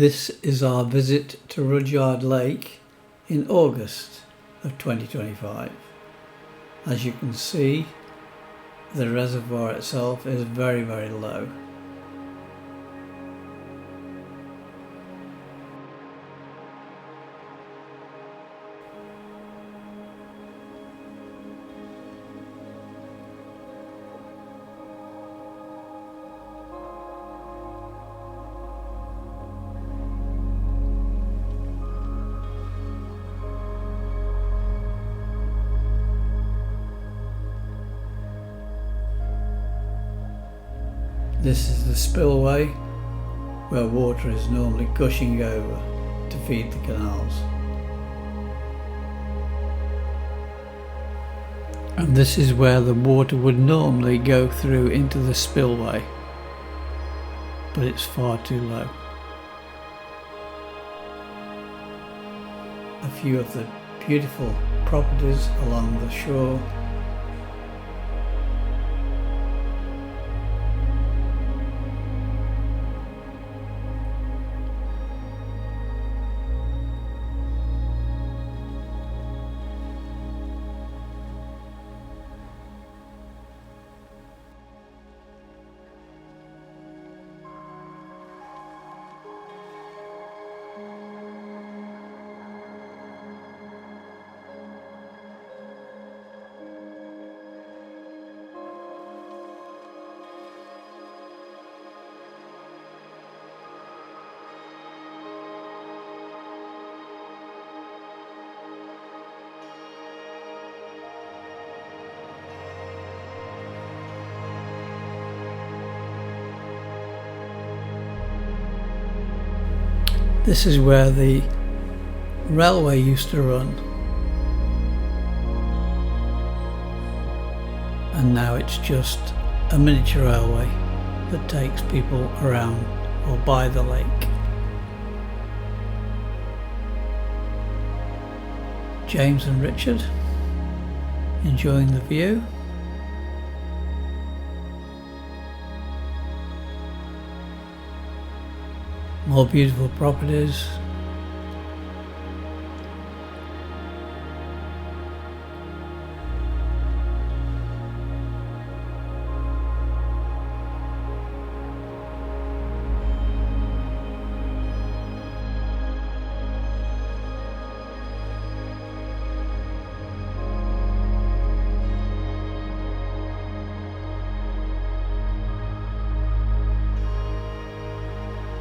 This is our visit to Rudyard Lake in August of 2025. As you can see, the reservoir itself is very, very low. This is the spillway where water is normally gushing over to feed the canals. And this is where the water would normally go through into the spillway, but it's far too low. A few of the beautiful properties along the shore. This is where the railway used to run, and now it's just a miniature railway that takes people around or by the lake. James and Richard enjoying the view. More beautiful properties.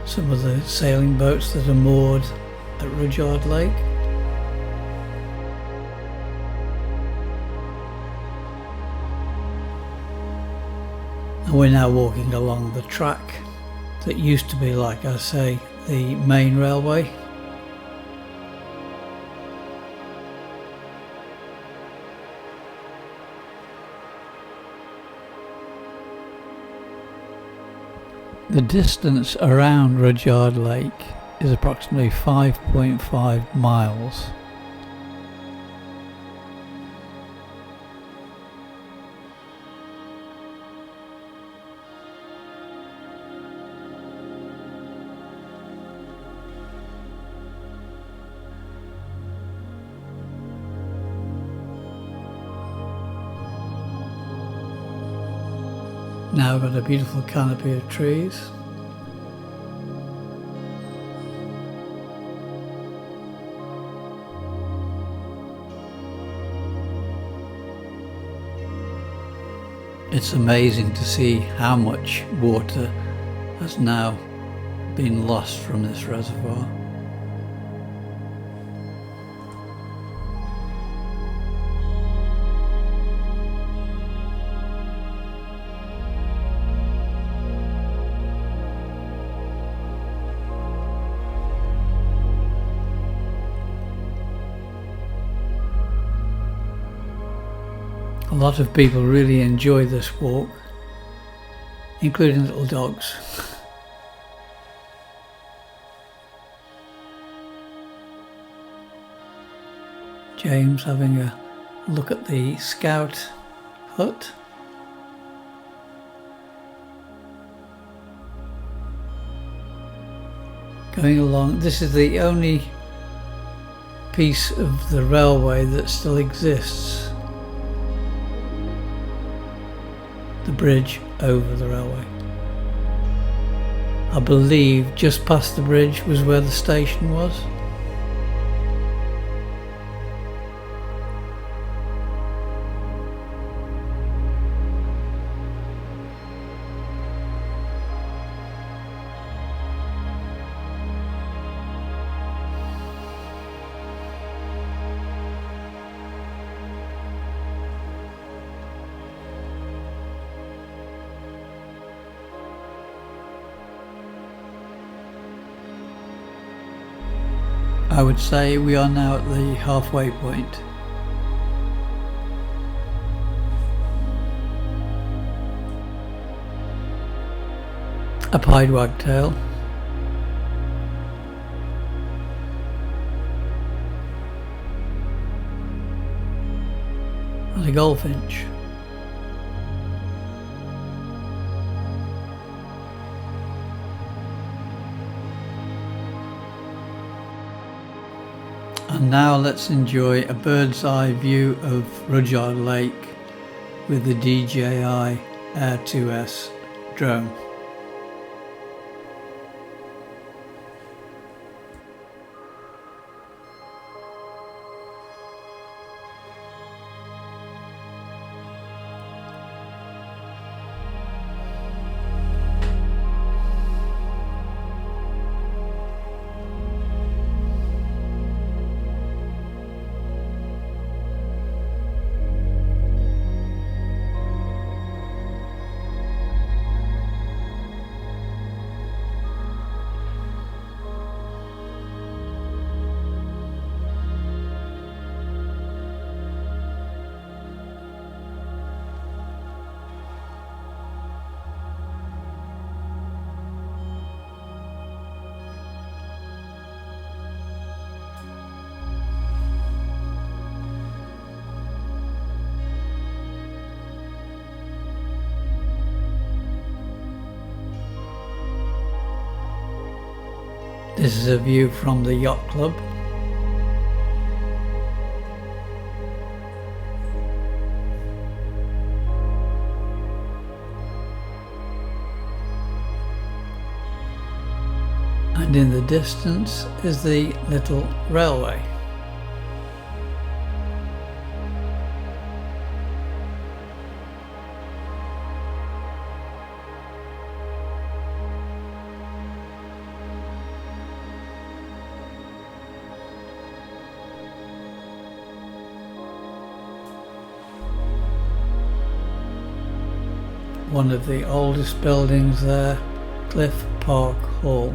Some of the sailing boats that are moored at Rudyard Lake. And we're now walking along the track that used to be, like I say, the main railway. The distance around Rudyard Lake is approximately 5.5 miles. Now we've got a beautiful canopy of trees. It's amazing to see how much water has now been lost from this reservoir. A lot of people really enjoy this walk, including little dogs. James having a look at the scout hut. going along. This is the only piece of the railway that still exists. The bridge over the railway. I believe just past the bridge was where the station was. I would say we are now at the halfway point. A pied wagtail, and a goldfinch. And now let's enjoy a bird's eye view of Rudyard Lake with the DJI Air 2S drone. This is a view from the yacht club. And in the distance is the little railway. One of the oldest buildings there, Cliff Park Hall.